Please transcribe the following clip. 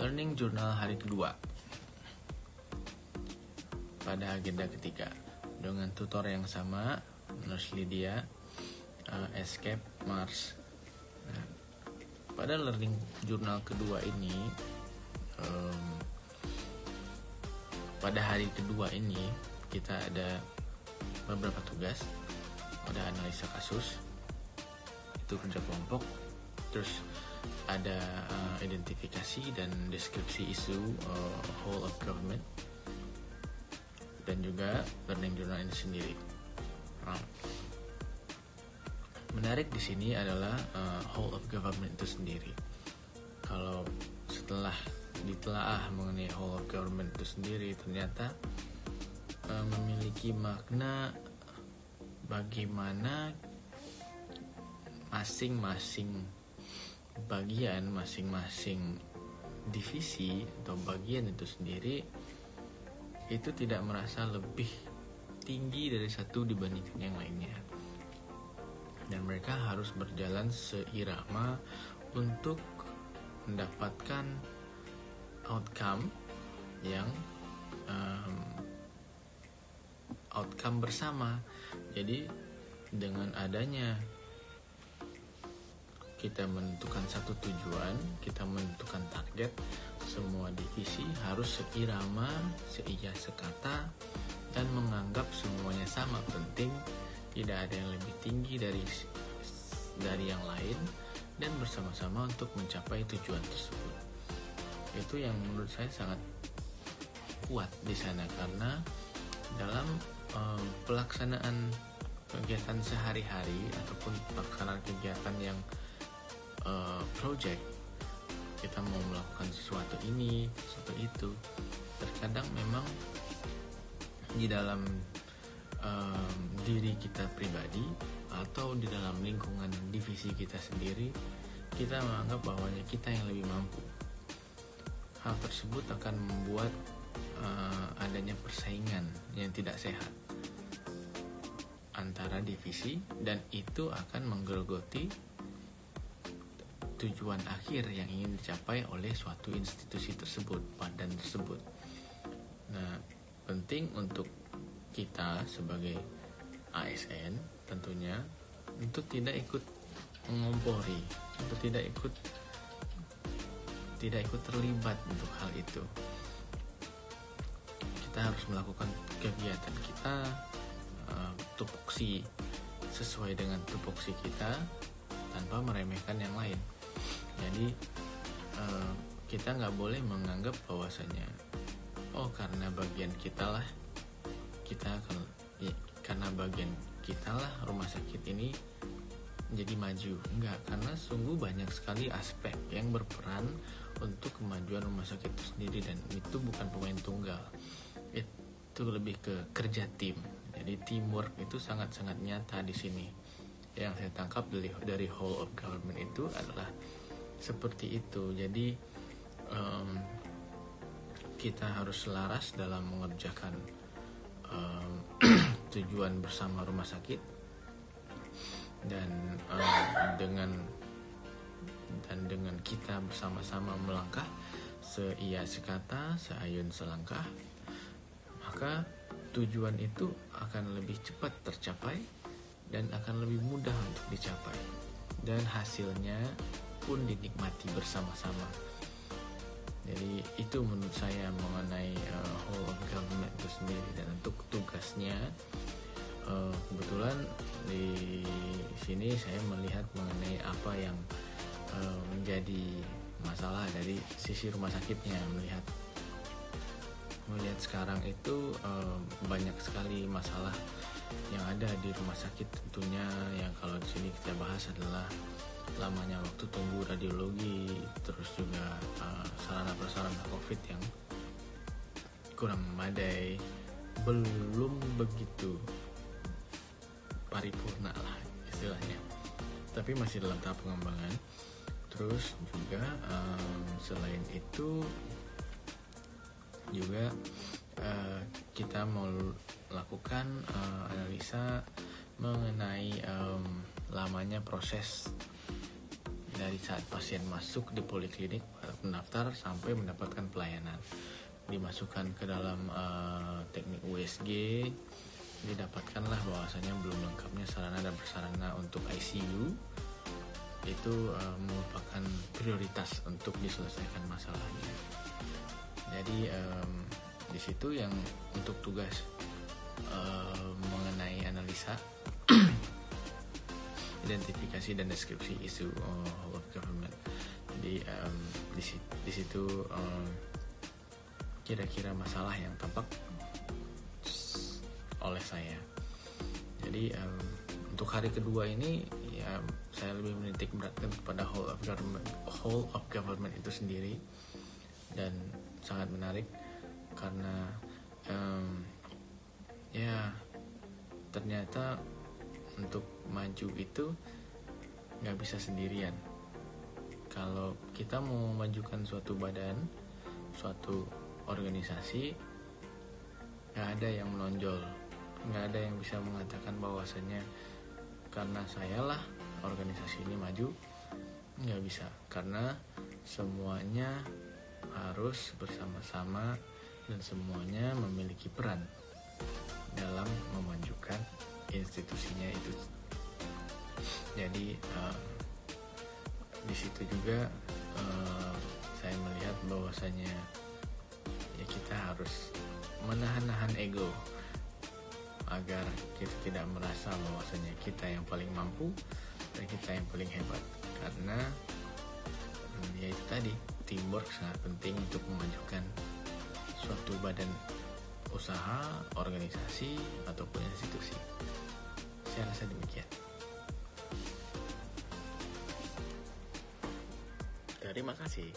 Learning Journal hari kedua pada agenda ketiga dengan tutor yang sama, Nurse Lydia, Escape Mars. Nah, pada Learning Journal kedua ini, pada hari kedua ini kita ada beberapa tugas. Ada analisa kasus, itu kerja kelompok, terus ada identifikasi dan deskripsi isu whole of government, dan juga learning journal ini sendiri. Menarik di sini adalah whole of government itu sendiri. Kalau setelah ditelaah mengenai whole of government itu sendiri, ternyata memiliki makna bagaimana masing-masing bagian, masing-masing divisi atau bagian itu sendiri itu tidak merasa lebih tinggi dari satu dibandingkan yang lainnya, dan mereka harus berjalan seirama untuk mendapatkan outcome yang outcome bersama. Jadi dengan adanya kita menentukan satu tujuan, kita menentukan target, semua divisi harus seirama, seia sekata, dan menganggap semuanya sama penting, tidak ada yang lebih tinggi dari yang lain, dan bersama-sama untuk mencapai tujuan tersebut. Itu yang menurut saya sangat kuat di sana, karena dalam pelaksanaan kegiatan sehari-hari ataupun pelaksanaan kegiatan yang project, kita mau melakukan sesuatu ini, sesuatu itu, terkadang memang di dalam diri kita pribadi atau di dalam lingkungan divisi kita sendiri, kita menganggap bahwanya kita yang lebih mampu. Hal tersebut akan membuat adanya persaingan yang tidak sehat antara divisi, dan itu akan menggerogoti tujuan akhir yang ingin dicapai oleh suatu institusi tersebut, badan tersebut. Nah, penting untuk kita sebagai ASN tentunya untuk tidak ikut mengompori, untuk tidak ikut terlibat untuk hal itu. Kita harus melakukan kegiatan kita tupoksi sesuai dengan tupoksi kita tanpa meremehkan yang lain. Jadi kita nggak boleh menganggap bahwasanya karena bagian kita lah, karena bagian kita lah rumah sakit ini jadi maju. Enggak, karena sungguh banyak sekali aspek yang berperan untuk kemajuan rumah sakit itu sendiri, dan itu bukan pemain tunggal, itu lebih ke kerja tim. Jadi teamwork itu sangat-sangat nyata di sini. Yang saya tangkap dari whole of government itu adalah seperti itu. Jadi kita harus selaras dalam mengerjakan tujuan bersama rumah sakit, dan dengan kita bersama-sama melangkah seia sekata, seayun selangkah, maka tujuan itu akan lebih cepat tercapai dan akan lebih mudah untuk dicapai, dan hasilnya pun dinikmati bersama-sama. Jadi itu menurut saya mengenai whole of government itu sendiri. Dan untuk tugasnya, kebetulan di sini saya melihat mengenai apa yang menjadi masalah dari sisi rumah sakitnya. Melihat sekarang itu banyak sekali masalah yang ada di rumah sakit. Tentunya yang kalau di sini kita bahas adalah lamanya waktu tunggu radiologi, terus juga sarana prasarana COVID yang kurang memadai, belum begitu paripurna lah istilahnya, tapi masih dalam tahap pengembangan. Terus juga selain itu juga kita mau lakukan analisa mengenai lamanya proses dari saat pasien masuk di poliklinik pendaftar sampai mendapatkan pelayanan. Dimasukkan ke dalam teknik USG, didapatkanlah bahwasanya belum lengkapnya sarana dan prasarana untuk ICU. Itu merupakan prioritas untuk diselesaikan masalahnya. Jadi di situ yang untuk tugas mengenai analisa, identifikasi dan deskripsi isu whole of government. Jadi di situ kira-kira masalah yang tampak oleh saya. Jadi untuk hari kedua ini ya saya lebih menitik beratkan kepada whole of government itu sendiri, dan sangat menarik karena ya ternyata untuk maju itu nggak bisa sendirian. Kalau kita mau memajukan suatu badan, suatu organisasi, nggak ada yang menonjol, nggak ada yang bisa mengatakan bahwasanya karena sayalah organisasi ini maju. Nggak bisa, karena semuanya harus bersama-sama dan semuanya memiliki peran dalam memajukan institusinya itu. Jadi di situ juga saya melihat bahwasanya ya kita harus menahan-nahan ego agar kita tidak merasa bahwasanya kita yang paling mampu dan kita yang paling hebat, karena ya itu tadi, teamwork sangat penting untuk memajukan suatu badan usaha, organisasi ataupun institusi. Saya rasa demikian. Terima kasih.